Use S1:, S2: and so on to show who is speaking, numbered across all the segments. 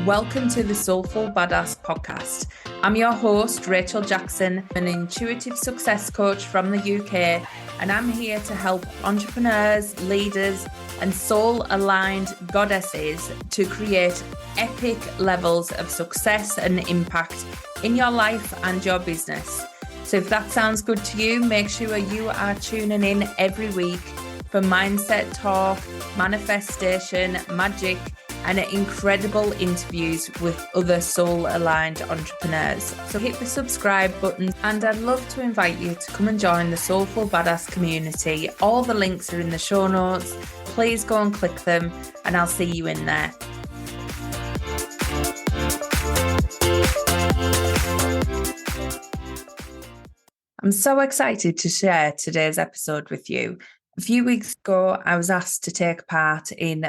S1: Welcome to the Soulful Badass podcast. I'm your host, Rachel Jackson, an intuitive success coach from the UK, and I'm here to help entrepreneurs, leaders, and soul-aligned goddesses to create epic levels of success and impact in your life and your business. So if that sounds good to you, make sure you are tuning in every week for mindset talk, manifestation, magic, and incredible interviews with other soul-aligned entrepreneurs. So hit the subscribe button, and I'd love to invite you to come and join the Soulful Badass community. All the links are in the show notes. Please go and click them, and I'll see you in there. I'm so excited to share today's episode with you. A few weeks ago, I was asked to take part in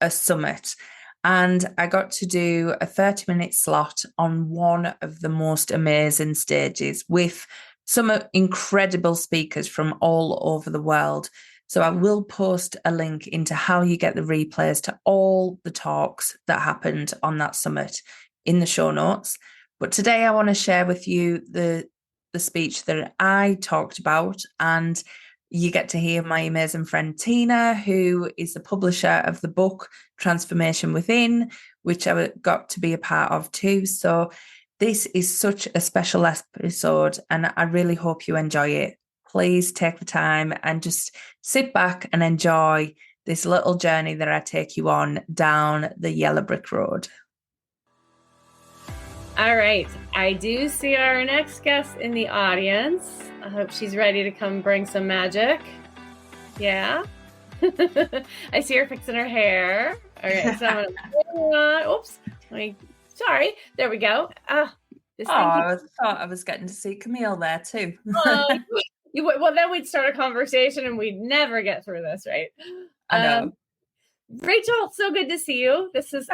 S1: a summit, and I got to do a 30-minute slot on one of the most amazing stages with some incredible speakers from all over the world. So I will post a link into how you get the replays to all the talks that happened on that summit in the show notes. But today I want to share with you the speech that I talked about, and you get to hear my amazing friend Tina, who is the publisher of the book Transformation Within, which I got to be a part of too. So this is such a special episode, and I really hope you enjoy it. Please take the time and just sit back and enjoy this little journey that I take you on down the yellow brick road.
S2: All right, I do see our next guest in the audience. I hope she's ready to come bring some magic. Yeah. I see her fixing her hair. All right, so I'm gonna, oops, sorry, there we go.
S1: I thought I was getting to see Camille there too.
S2: Well, then we'd start a conversation and we'd never get through this, right?
S1: I know.
S2: Rachel, so good to see you. This is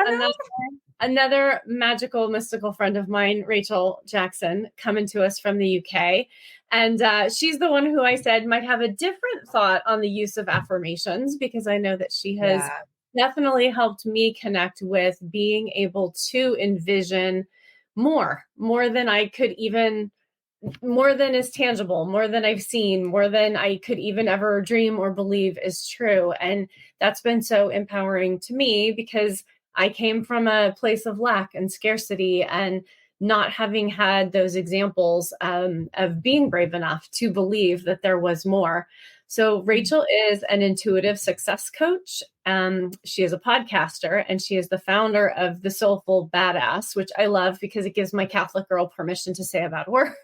S2: another magical, mystical friend of mine, Rachel Jackson, coming to us from the UK. And she's the one who I said might have a different thought on the use of affirmations, because I know that she has definitely helped me connect with being able to envision more than I could even, more than is tangible, more than I've seen, more than I could even ever dream or believe is true. And that's been so empowering to me, because I came from a place of lack and scarcity and not having had those examples of being brave enough to believe that there was more. So Rachel is an intuitive success coach. She is a podcaster, and she is the founder of the Soulful Badass, which I love because it gives my Catholic girl permission to say a bad word.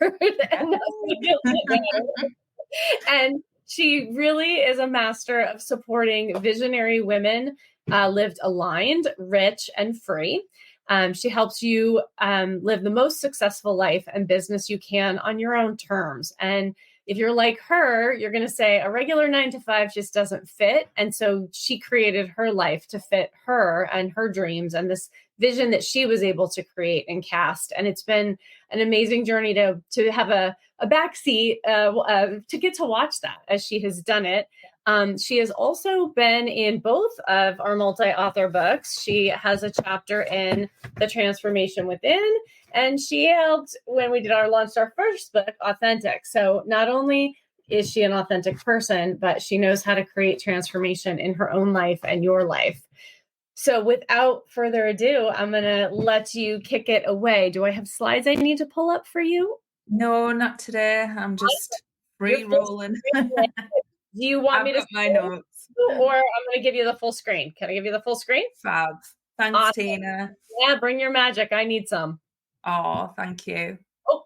S2: And she really is a master of supporting visionary women lived aligned, rich, and free. She helps you live the most successful life and business you can on your own terms. And if you're like her, you're going to say a regular 9-to-5 just doesn't fit. And so she created her life to fit her and her dreams and this vision that she was able to create and cast. And it's been an amazing journey to have a backseat to get to watch that as she has done it. She has also been in both of our multi-author books. She has a chapter in The Transformation Within, and she helped when we launched our first book, Authentic. So not only is she an authentic person, but she knows how to create transformation in her own life and your life. So without further ado, I'm going to let you kick it away. Do I have slides I need to pull up for you?
S1: No, not today. I'm just free rolling.
S2: Do you want me to
S1: my notes,
S2: or I'm going to give you the full screen? Can I give you the full screen?
S1: Fab. Thanks, awesome. Tina.
S2: Yeah, bring your magic. I need some.
S1: Oh, thank you.
S2: Oh,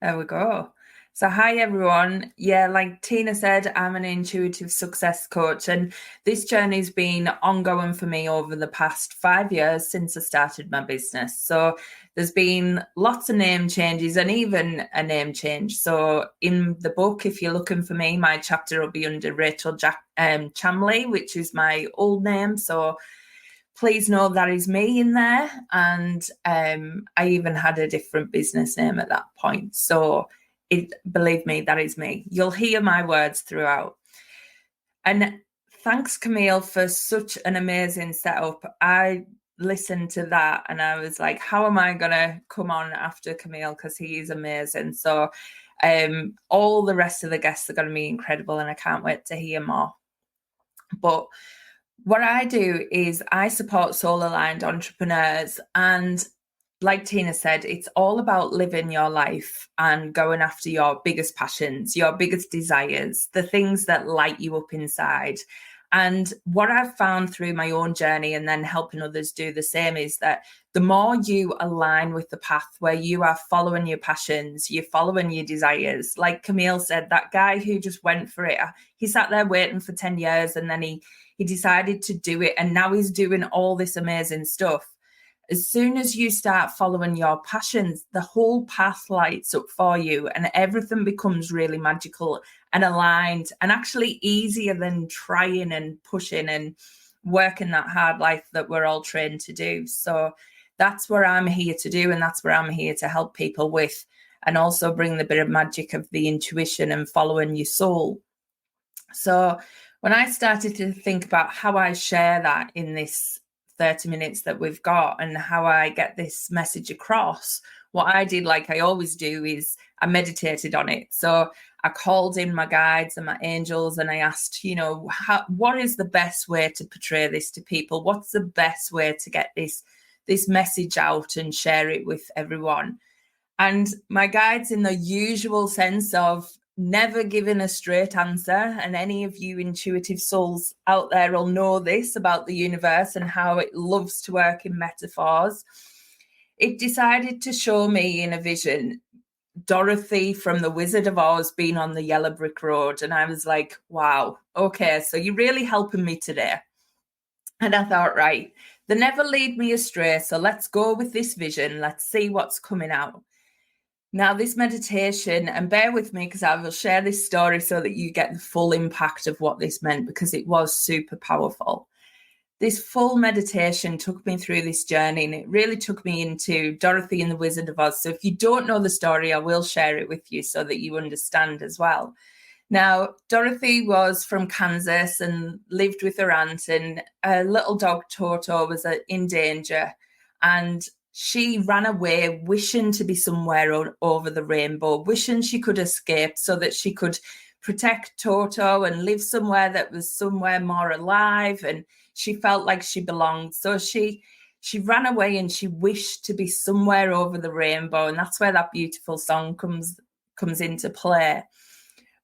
S1: there we go. So hi, everyone. Yeah, like Tina said, I'm an intuitive success coach, and this journey's been ongoing for me over the past 5 years since I started my business. So there's been lots of name changes and even a name change. So in the book, if you're looking for me, my chapter will be under Rachel Chamley, which is my old name. So please know that is me in there. And I even had a different business name at that point. So believe me, that is me. You'll hear my words throughout. And thanks, Camille, for such an amazing setup. I listened to that and I was like, how am I going to come on after Camille? Because he is amazing. So all the rest of the guests are going to be incredible and I can't wait to hear more. But what I do is I support soul-aligned entrepreneurs, and like Tina said, it's all about living your life and going after your biggest passions, your biggest desires, the things that light you up inside. And what I've found through my own journey and then helping others do the same is that the more you align with the path where you are following your passions, you're following your desires. Like Camille said, that guy who just went for it, he sat there waiting for 10 years and then he decided to do it. And now he's doing all this amazing stuff. As soon as you start following your passions, the whole path lights up for you and everything becomes really magical and aligned and actually easier than trying and pushing and working that hard life that we're all trained to do. So that's what I'm here to do. And that's where I'm here to help people with, and also bring the bit of magic of the intuition and following your soul. So when I started to think about how I share that in this 30 minutes that we've got and how I get this message across, what I did, like I always do, is I meditated on it. So I called in my guides and my angels and I asked, what is the best way to portray this to people? What's the best way to get this message out and share it with everyone? And my guides, in the usual sense of never giving a straight answer, and any of you intuitive souls out there will know this about the universe and how it loves to work in metaphors, it decided to show me in a vision Dorothy from the Wizard of Oz being on the yellow brick road. And I was like, wow, okay, so you're really helping me today. And I thought, right, they never lead me astray, so let's go with this vision. Let's see what's coming out. Now, this meditation, and bear with me because I will share this story so that you get the full impact of what this meant, because it was super powerful. This full meditation took me through this journey, and it really took me into Dorothy and the Wizard of Oz. So if you don't know the story, I will share it with you so that you understand as well. Now, Dorothy was from Kansas and lived with her aunt, and a little dog, Toto, was in danger. And she ran away wishing to be somewhere over the rainbow, wishing she could escape so that she could protect Toto and live somewhere that was somewhere more alive. And she felt like she belonged. So she ran away and she wished to be somewhere over the rainbow. And that's where that beautiful song comes into play.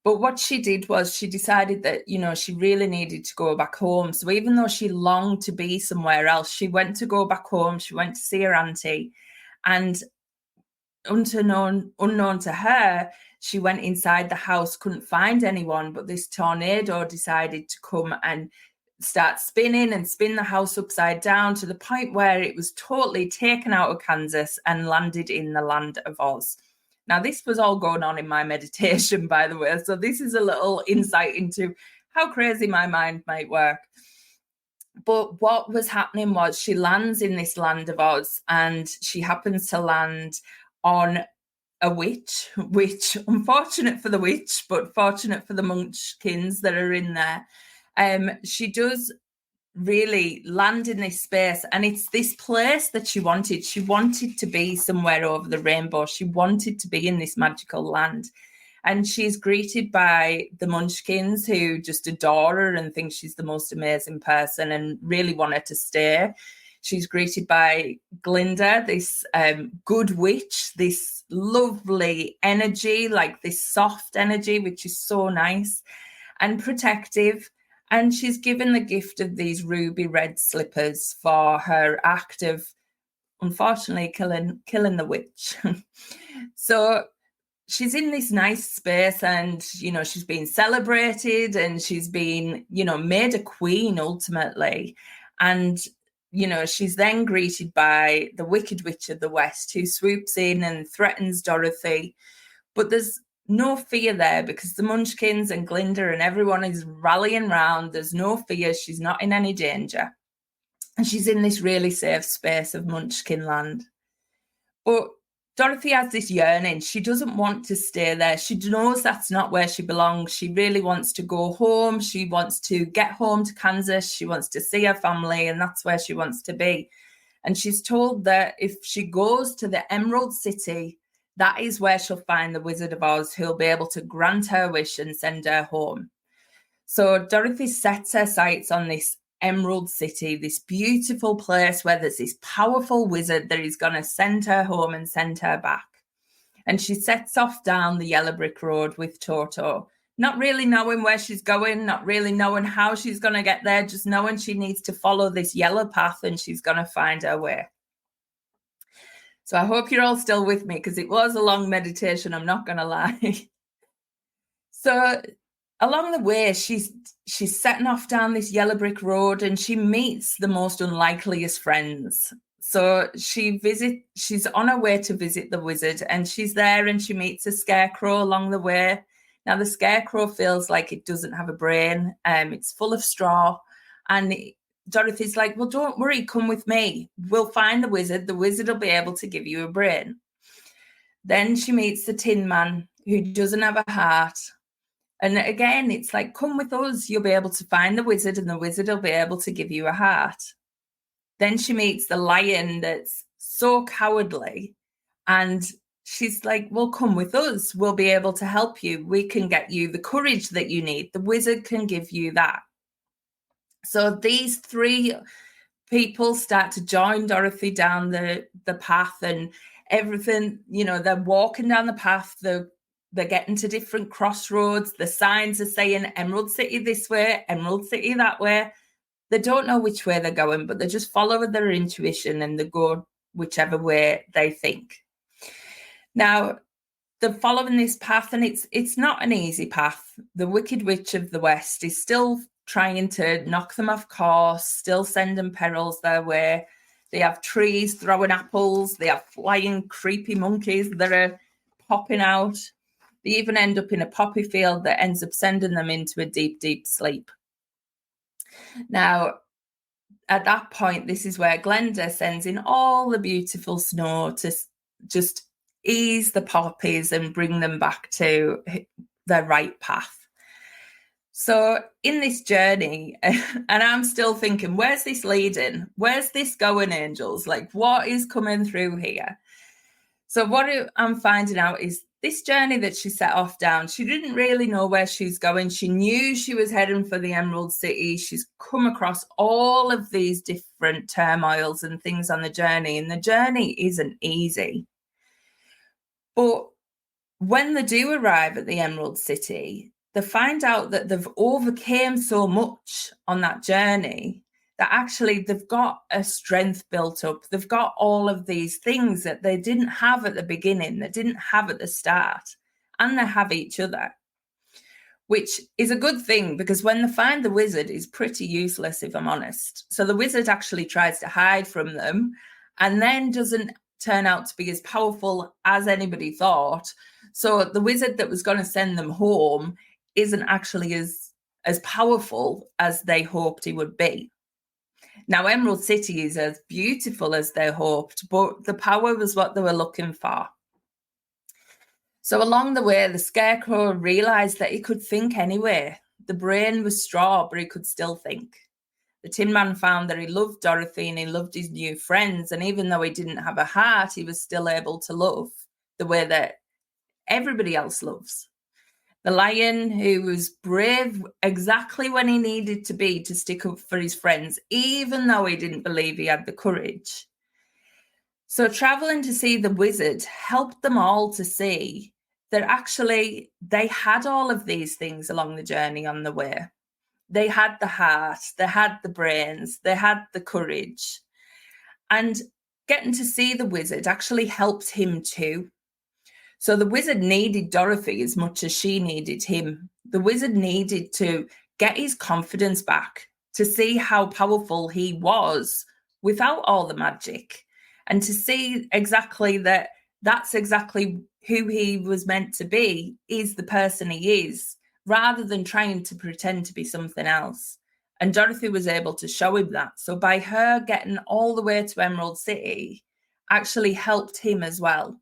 S1: But what she did was she decided that, she really needed to go back home. So even though she longed to be somewhere else, she went to go back home. She went to see her auntie. And unknown to her, she went inside the house, couldn't find anyone. But this tornado decided to come and start spinning and spin the house upside down to the point where it was totally taken out of Kansas and landed in the land of Oz. Now, this was all going on in my meditation, by the way. So this is a little insight into how crazy my mind might work. But what was happening was she lands in this land of Oz, and she happens to land on a witch, which, unfortunate for the witch, but fortunate for the munchkins that are in there. She does really land in this space, and it's this place that she wanted. She wanted to be somewhere over the rainbow. She wanted to be in this magical land. And she's greeted by the munchkins, who just adore her and think she's the most amazing person and really want her to stay. She's greeted by Glinda, this good witch, this lovely energy, like this soft energy, which is so nice and protective. And she's given the gift of these ruby red slippers for her act of, unfortunately, killing the witch. So she's in this nice space, and, she's been celebrated, and she's been, made a queen ultimately. And, she's then greeted by the Wicked Witch of the West, who swoops in and threatens Dorothy. But there's no fear there because the munchkins and Glinda and everyone is rallying round. There's no fear. She's not in any danger. And she's in this really safe space of Munchkin land. But Dorothy has this yearning. She doesn't want to stay there. She knows that's not where she belongs. She really wants to go home. She wants to get home to Kansas. She wants to see her family, and that's where she wants to be. And she's told that if she goes to the Emerald City, that is where she'll find the Wizard of Oz, who'll be able to grant her wish and send her home. So Dorothy sets her sights on this Emerald City, this beautiful place where there's this powerful wizard that is going to send her home and send her back. And she sets off down the yellow brick road with Toto, not really knowing where she's going, not really knowing how she's going to get there, just knowing she needs to follow this yellow path and she's going to find her way. So I hope you're all still with me, because it was a long meditation, I'm not going to lie. So along the way, she's setting off down this yellow brick road, and she meets the most unlikeliest friends. So she's on her way to visit the wizard, and she's there and she meets a scarecrow along the way. Now, the scarecrow feels like it doesn't have a brain. It's full of straw. And Dorothy's like, well, don't worry, come with me. We'll find the wizard. The wizard will be able to give you a brain. Then she meets the Tin Man, who doesn't have a heart. And again, it's like, come with us. You'll be able to find the wizard, and the wizard will be able to give you a heart. Then she meets the lion that's so cowardly. And she's like, well, come with us. We'll be able to help you. We can get you the courage that you need. The wizard can give you that. So these three people start to join Dorothy down the path, and everything, they're walking down the path. They're getting to different crossroads. The signs are saying Emerald City this way, Emerald City that way. They don't know which way they're going, but they just follow their intuition and they go whichever way they think. Now, they're following this path, and it's not an easy path. The Wicked Witch of the West is still trying to knock them off course, still sending perils their way. They have trees throwing apples. They have flying creepy monkeys that are popping out. They even end up in a poppy field that ends up sending them into a deep, deep sleep. Now, at that point, this is where Glenda sends in all the beautiful snow to just ease the poppies and bring them back to their right path. So in this journey, and I'm still thinking, where's this leading? Where's this going, angels? Like, what is coming through here? So what I'm finding out is this journey that she set off down, she didn't really know where she's going. She knew she was heading for the Emerald City. She's come across all of these different turmoils and things on the journey, and the journey isn't easy. But when they do arrive at the Emerald City, they find out that they've overcame so much on that journey that actually they've got a strength built up. They've got all of these things that they didn't have at the beginning, they didn't have at the start, and they have each other, which is a good thing, because when they find the wizard, is pretty useless, if I'm honest. So the wizard actually tries to hide from them and then doesn't turn out to be as powerful as anybody thought. So the wizard that was going to send them home isn't actually as powerful as they hoped he would be. Now, Emerald City is as beautiful as they hoped, but the power was what they were looking for. So along the way, the Scarecrow realised that he could think anyway. The brain was straw, but he could still think. The Tin Man found that he loved Dorothy and he loved his new friends, and even though he didn't have a heart, he was still able to love the way that everybody else loves. The lion, who was brave exactly when he needed to be to stick up for his friends, even though he didn't believe he had the courage. So traveling to see the wizard helped them all to see that actually they had all of these things along the journey on the way. They had the heart, they had the brains, they had the courage. And getting to see the wizard actually helped him too. So the wizard needed Dorothy as much as she needed him. The wizard needed to get his confidence back, to see how powerful he was without all the magic, and to see exactly that that's exactly who he was meant to be, is the person he is, rather than trying to pretend to be something else. And Dorothy was able to show him that. So by her getting all the way to Emerald City actually helped him as well.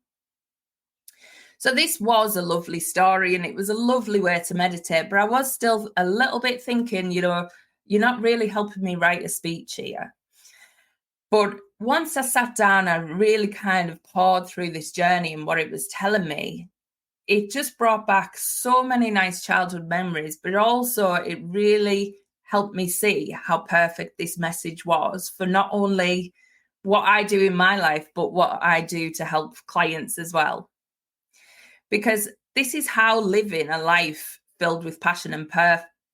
S1: So this was a lovely story, and it was a lovely way to meditate, but I was still a little bit thinking, you're not really helping me write a speech here. But once I sat down, I really kind of poured through this journey and what it was telling me. It just brought back so many nice childhood memories, but also it really helped me see how perfect this message was for not only what I do in my life, but what I do to help clients as well. Because this is how living a life filled with passion and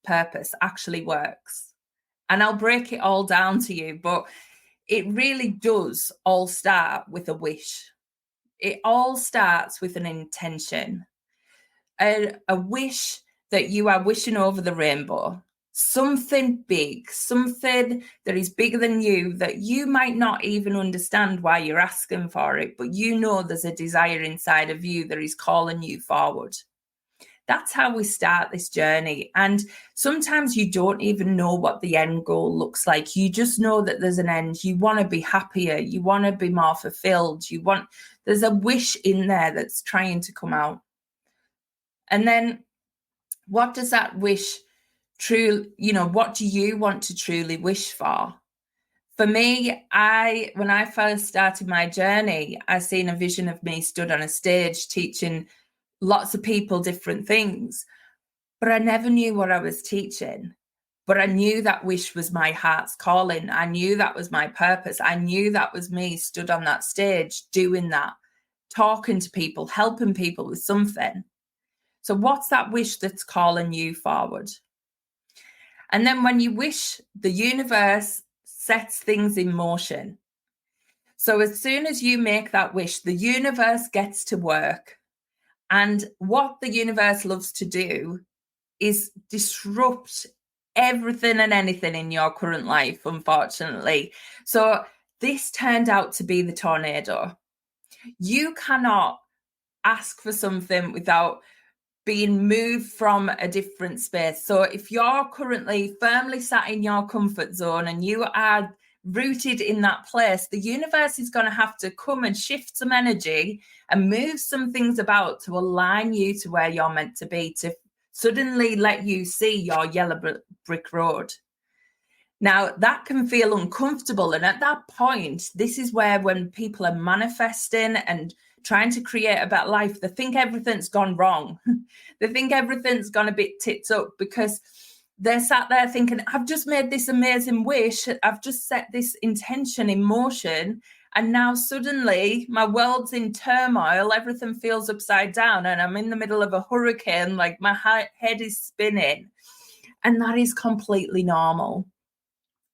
S1: purpose actually works. And I'll break it all down to you, but it really does all start with a wish. It all starts with an intention, a wish that you are wishing over the rainbow, something big, something that is bigger than you, that you might not even understand why you're asking for it, but you know there's a desire inside of you that is calling you forward. That's how we start this journey. And sometimes you don't even know what the end goal looks like. You just know that there's an end. You want to be happier. You want to be more fulfilled. There's a wish in there that's trying to come out. And then what does that wish what do you want to truly wish for? For me, when I first started my journey, I seen a vision of me stood on a stage teaching lots of people different things, but I never knew what I was teaching. But I knew that wish was my heart's calling. I knew that was my purpose. I knew that was me stood on that stage doing that, talking to people, helping people with something. So what's that wish that's calling you forward? And then when you wish, the universe sets things in motion. So as soon as you make that wish, the universe gets to work. And what the universe loves to do is disrupt everything and anything in your current life, unfortunately. So this turned out to be the tornado. You cannot ask for something without being moved from a different space. So if you're currently firmly sat in your comfort zone and you are rooted in that place, the universe is going to have to come and shift some energy and move some things about to align you to where you're meant to be, to suddenly let you see your yellow brick road. Now, that can feel uncomfortable. And at that point, this is where when people are manifesting and trying to create a better life, they think everything's gone wrong. They think everything's gone a bit tipped up because they're sat there thinking, I've just made this amazing wish. I've just set this intention in motion. And now suddenly my world's in turmoil. Everything feels upside down and I'm in the middle of a hurricane. Like my head is spinning. And that is completely normal.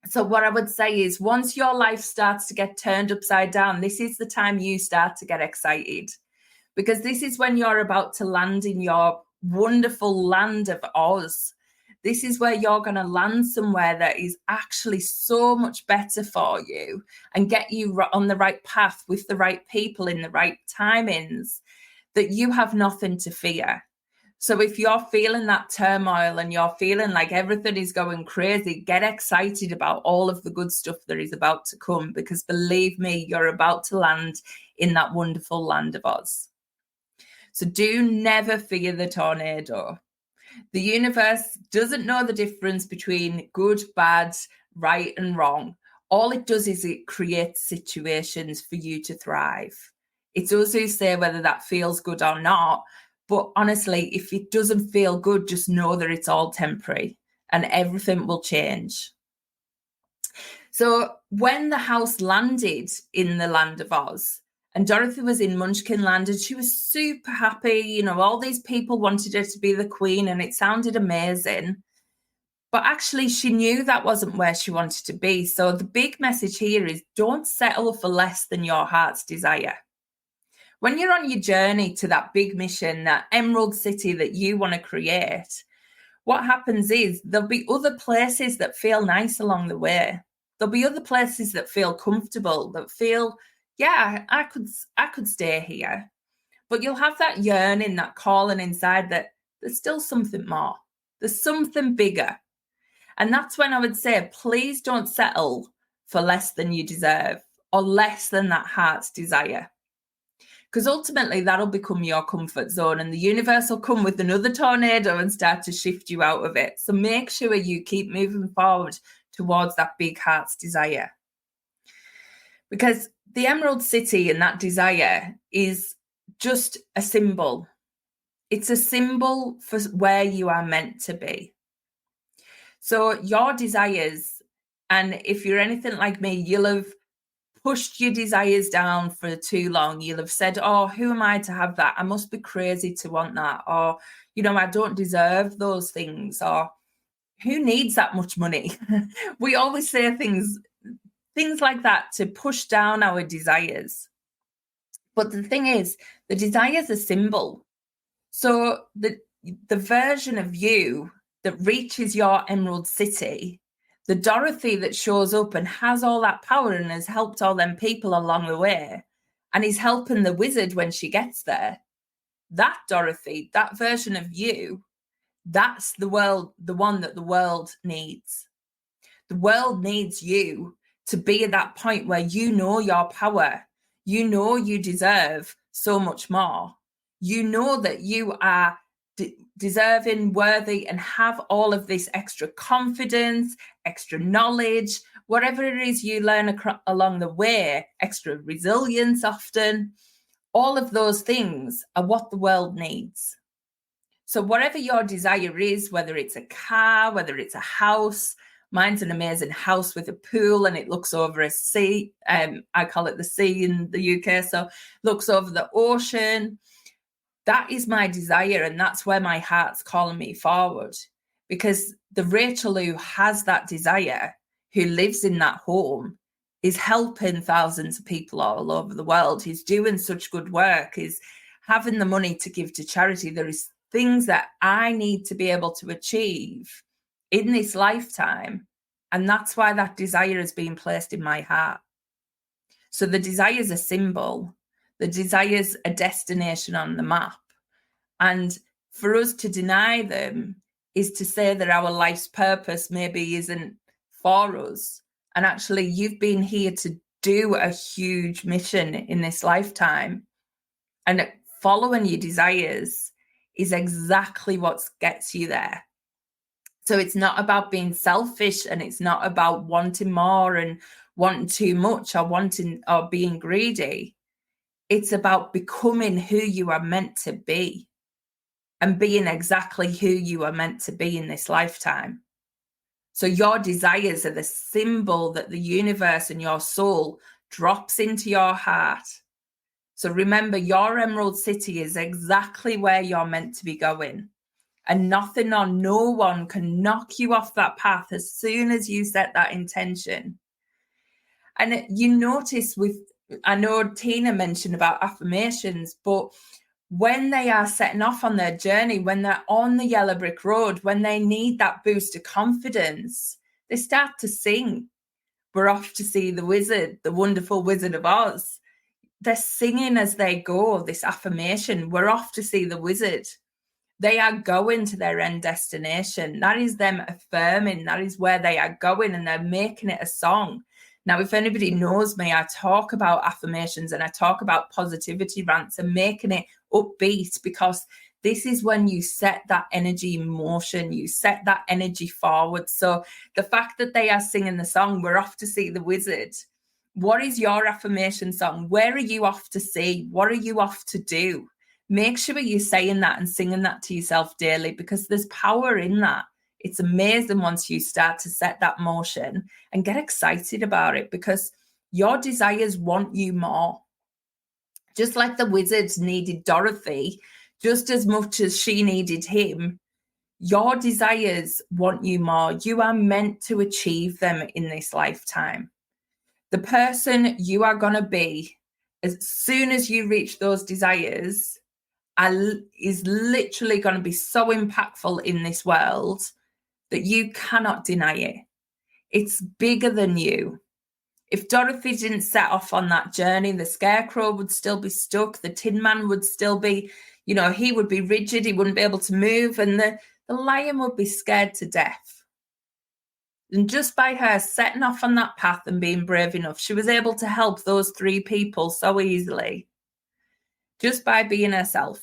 S1: So what I would say is once your life starts to get turned upside down, this is the time you start to get excited, because this is when you're about to land in your wonderful land of Oz. This is where you're going to land somewhere that is actually so much better for you and get you on the right path with the right people in the right timings, that you have nothing to fear. So if you're feeling that turmoil and you're feeling like everything is going crazy, get excited about all of the good stuff that is about to come, because believe me, you're about to land in that wonderful land of Oz. So do never fear the tornado. The universe doesn't know the difference between good, bad, right and wrong. All it does is it creates situations for you to thrive. It's us who say whether that feels good or not. But honestly, if it doesn't feel good, just know that it's all temporary and everything will change. So when the house landed in the land of Oz and Dorothy was in Munchkin Land and she was super happy, you know, all these people wanted her to be the queen and it sounded amazing. But actually, she knew that wasn't where she wanted to be. So the big message here is don't settle for less than your heart's desire. When you're on your journey to that big mission, that emerald city that you want to create, what happens is there'll be other places that feel nice along the way. There'll be other places that feel comfortable, that feel, yeah, I could stay here. But you'll have that yearning, that calling inside that there's still something more. There's something bigger. And that's when I would say, please don't settle for less than you deserve or less than that heart's desire. Because ultimately that'll become your comfort zone and the universe will come with another tornado and start to shift you out of it. So make sure you keep moving forward towards that big heart's desire. Because the Emerald City and that desire is just a symbol. It's a symbol for where you are meant to be. So your desires, and if you're anything like me, you'll have pushed your desires down for too long. You'll have said, oh, who am I to have that? I must be crazy to want that. Or, I don't deserve those things. Or who needs that much money? We always say things like that to push down our desires. But the thing is, the desire is a symbol. So the version of you that reaches your Emerald City, the Dorothy that shows up and has all that power and has helped all them people along the way, and is helping the wizard when she gets there, that Dorothy, that version of you, that's the one that the world needs. The world needs you to be at that point where you know your power. You know you deserve so much more. You know that you are deserving, worthy, and have all of this extra confidence, extra knowledge, whatever it is you learn along the way, extra resilience often. All of those things are what the world needs. So whatever your desire is, whether it's a car, whether it's a house, mine's an amazing house with a pool and it looks over a sea. I call it the sea in the UK. So looks over the ocean. That is my desire. And that's where my heart's calling me forward, because the Rachel who has that desire, who lives in that home, is helping thousands of people all over the world. He's doing such good work. He's having the money to give to charity. There is things that I need to be able to achieve in this lifetime. And that's why that desire has been placed in my heart. So the desire is a symbol. The desire is a destination on the map. And for us to deny them is to say that our life's purpose maybe isn't for us. And actually, you've been here to do a huge mission in this lifetime. And following your desires is exactly what gets you there. So it's not about being selfish, and it's not about wanting more and wanting too much or being greedy. It's about becoming who you are meant to be and being exactly who you are meant to be in this lifetime. So your desires are the symbol that the universe and your soul drops into your heart. So remember, your Emerald City is exactly where you're meant to be going. And nothing or no one can knock you off that path as soon as you set that intention. And you notice I know Tina mentioned about affirmations, but when they are setting off on their journey, when they're on the yellow brick road, when they need that boost of confidence, they start to sing. We're off to see the wizard, the wonderful Wizard of Oz. They're singing as they go, this affirmation. We're off to see the wizard. They are going to their end destination. That is them affirming. That is where they are going, and they're making it a song. Now, if anybody knows me, I talk about affirmations and I talk about positivity rants and making it upbeat, because this is when you set that energy in motion, you set that energy forward. So the fact that they are singing the song, we're off to see the wizard. What is your affirmation song? Where are you off to see? What are you off to do? Make sure you're saying that and singing that to yourself daily, because there's power in that. It's amazing once you start to set that motion and get excited about it, because your desires want you more. Just like the wizards needed Dorothy just as much as she needed him, your desires want you more. You are meant to achieve them in this lifetime. The person you are going to be as soon as you reach those desires is literally going to be so impactful in this world that you cannot deny it. It's bigger than you. If Dorothy didn't set off on that journey, the Scarecrow would still be stuck. The Tin Man would still be, he would be rigid. He wouldn't be able to move. And the lion would be scared to death. And just by her setting off on that path and being brave enough, she was able to help those 3 people so easily, just by being herself.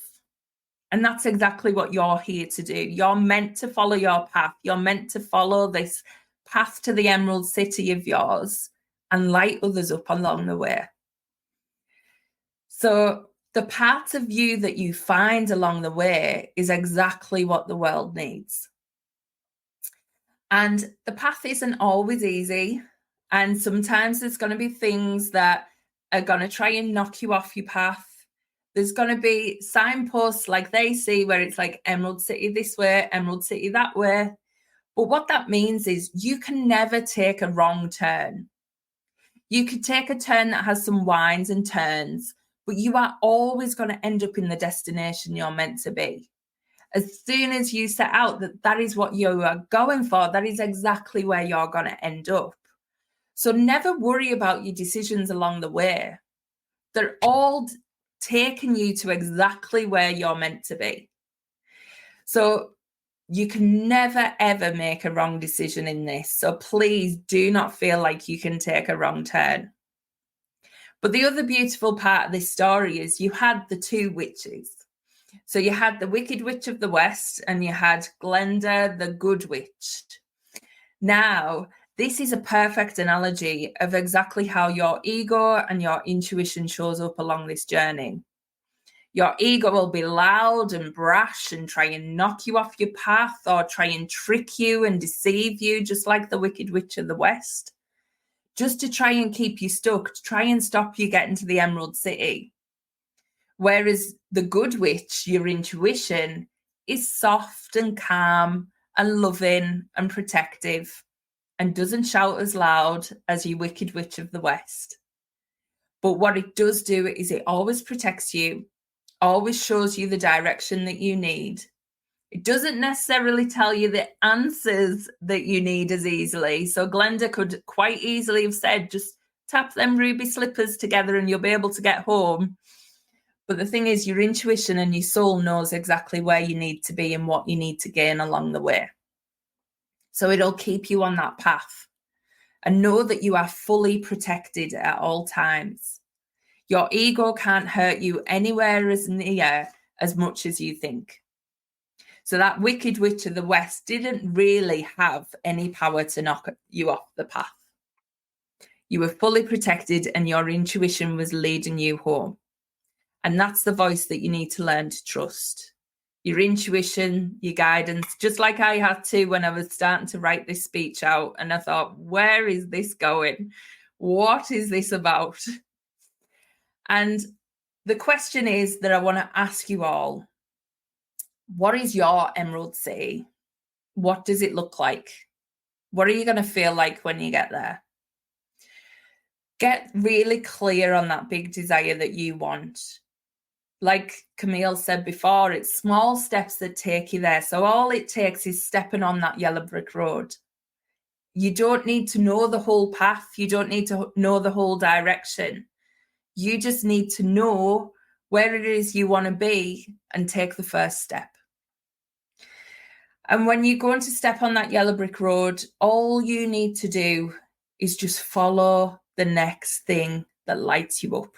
S1: And that's exactly what you're here to do. You're meant to follow your path. You're meant to follow this path to the Emerald City of yours and light others up along the way. So the part of you that you find along the way is exactly what the world needs. And the path isn't always easy. And sometimes there's going to be things that are going to try and knock you off your path. There's going to be signposts like they see where it's like Emerald City this way, Emerald City that way. But what that means is you can never take a wrong turn. You could take a turn that has some winds and turns, but you are always going to end up in the destination you're meant to be. As soon as you set out that is what you are going for, that is exactly where you're going to end up. So never worry about your decisions along the way. They're all taking you to exactly where you're meant to be. So you can never, ever make a wrong decision in this. So please do not feel like you can take a wrong turn. But the other beautiful part of this story is you had the two witches. So you had the Wicked Witch of the West and you had Glenda, the Good Witch. Now, this is a perfect analogy of exactly how your ego and your intuition shows up along this journey. Your ego will be loud and brash and try and knock you off your path or try and trick you and deceive you, just like the Wicked Witch of the West, just to try and keep you stuck, to try and stop you getting to the Emerald City. Whereas the Good Witch, your intuition, is soft and calm and loving and protective and doesn't shout as loud as your Wicked Witch of the West. But what it does do is it always protects you, always shows you the direction that you need. It doesn't necessarily tell you the answers that you need as easily. So Glenda could quite easily have said, just tap them ruby slippers together and you'll be able to get home. But the thing is, your intuition and your soul knows exactly where you need to be and what you need to gain along the way. So it'll keep you on that path. And know that you are fully protected at all times. Your ego can't hurt you anywhere as near as much as you think. So that Wicked Witch of the West didn't really have any power to knock you off the path. You were fully protected and your intuition was leading you home. And that's the voice that you need to learn to trust. Your intuition, your guidance, just like I had to when I was starting to write this speech out. And I thought, where is this going? What is this about? And the question is that I want to ask you all, what is your Emerald City? What does it look like? What are you going to feel like when you get there? Get really clear on that big desire that you want. Like Camille said before, it's small steps that take you there. So all it takes is stepping on that yellow brick road. You don't need to know the whole path. You don't need to know the whole direction. You just need to know where it is you want to be and take the first step. And when you're going to step on that yellow brick road, all you need to do is just follow the next thing that lights you up.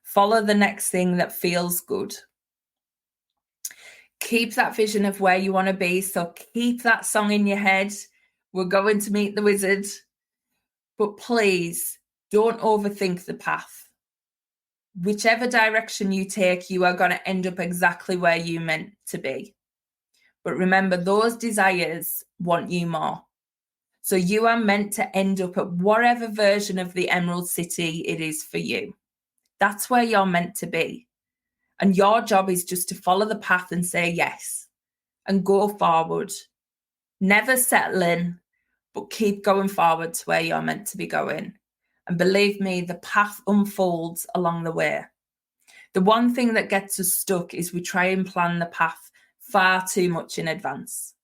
S1: Follow the next thing that feels good. Keep that vision of where you want to be. So keep that song in your head. We're going to meet the wizard. But please don't overthink the path. Whichever direction you take, you are going to end up exactly where you meant to be. But remember, those desires want you more. So you are meant to end up at whatever version of the Emerald City it is for you. That's where you're meant to be. And your job is just to follow the path and say yes and go forward. Never settling, but keep going forward to where you're meant to be going. And believe me, the path unfolds along the way. The one thing that gets us stuck is we try and plan the path far too much in advance.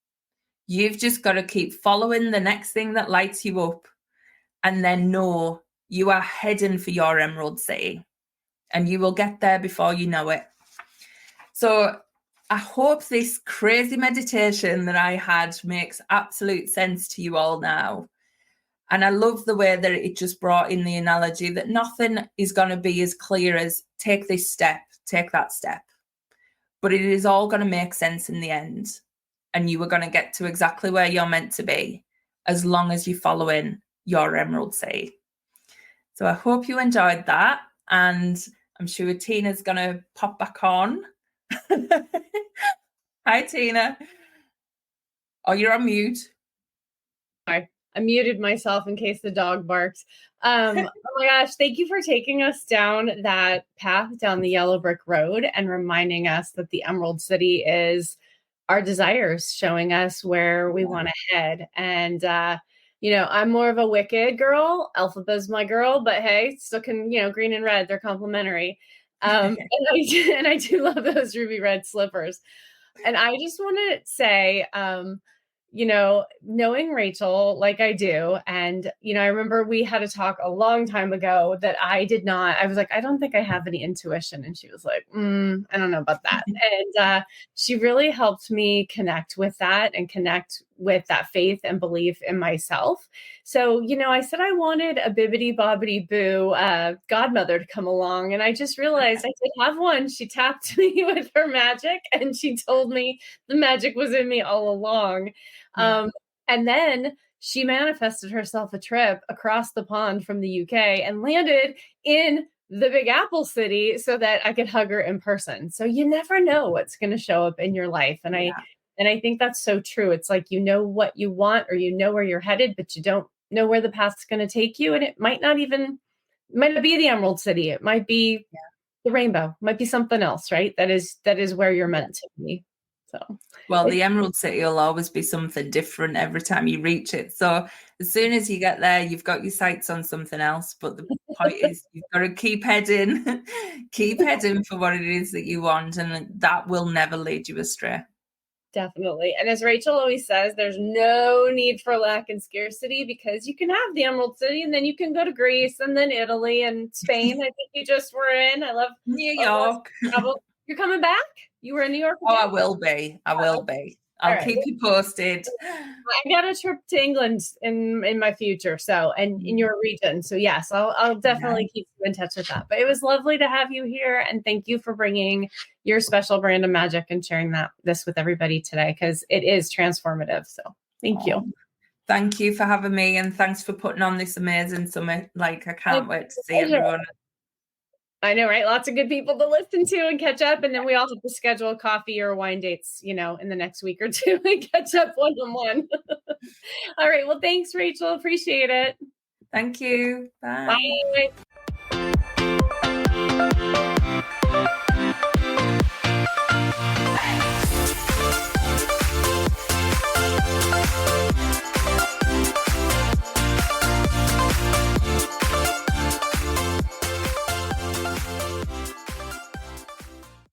S1: You've just got to keep following the next thing that lights you up and then know you are heading for your Emerald City. And you will get there before you know it. So I hope this crazy meditation that I had makes absolute sense to you all now. And I love the way that it just brought in the analogy that nothing is going to be as clear as take this step, take that step. But it is all going to make sense in the end. And you are going to get to exactly where you're meant to be as long as you're following your Emerald City. So I hope you enjoyed that. And I'm sure Tina's going to pop back on. Hi, Tina. Oh, you're on mute.
S2: Sorry, I muted myself in case the dog barks. Oh my gosh, thank you for taking us down that path down the yellow brick road and reminding us that the Emerald City is our desires, showing us where we want to head. And I'm more of a Wicked girl. Elphaba's my girl, but hey, still can, green and red, they're complementary. And I do love those ruby red slippers. And I just want to say, knowing Rachel like I do, and, I remember we had a talk a long time ago that I was like, I don't think I have any intuition. And she was like, I don't know about that. And she really helped me connect with that and connect with that faith and belief in myself. So, I said I wanted a bibbity bobbity boo godmother to come along. And I just realized I did have one. She tapped me with her magic and she told me the magic was in me all along. And then she manifested herself a trip across the pond from the UK and landed in the Big Apple City so that I could hug her in person. So you never know what's going to show up in your life. And I think that's so true. It's like, what you want or where you're headed, but you don't know where the path's going to take you. And it might not be the Emerald City. It might be the rainbow, it might be something else, right? That is where you're meant to be. So,
S1: well, the Emerald City will always be something different every time you reach it. So as soon as you get there, you've got your sights on something else. But the point is, you've got to keep heading for what it is that you want. And that will never lead you astray.
S2: Definitely. And as Rachel always says, there's no need for lack and scarcity because you can have the Emerald City and then you can go to Greece and then Italy and Spain. I think you just were in. I love
S1: New York.
S2: You're coming back? You were in New York again?
S1: Oh, I will be. I'll keep you posted.
S2: I got a trip to England in my future, and in your region. So yes, I'll definitely keep you in touch with that. But it was lovely to have you here, and thank you for bringing your special brand of magic and sharing this with everybody today because it is transformative. So thank you.
S1: Thank you for having me, and thanks for putting on this amazing summit. Like, I can't wait to see everyone.
S2: I know, right? Lots of good people to listen to and catch up. And then we all have to schedule coffee or wine dates, in the next week or two and catch up one-on-one. All right. Well, thanks, Rachel. Appreciate it.
S1: Thank you. Bye.
S2: Bye.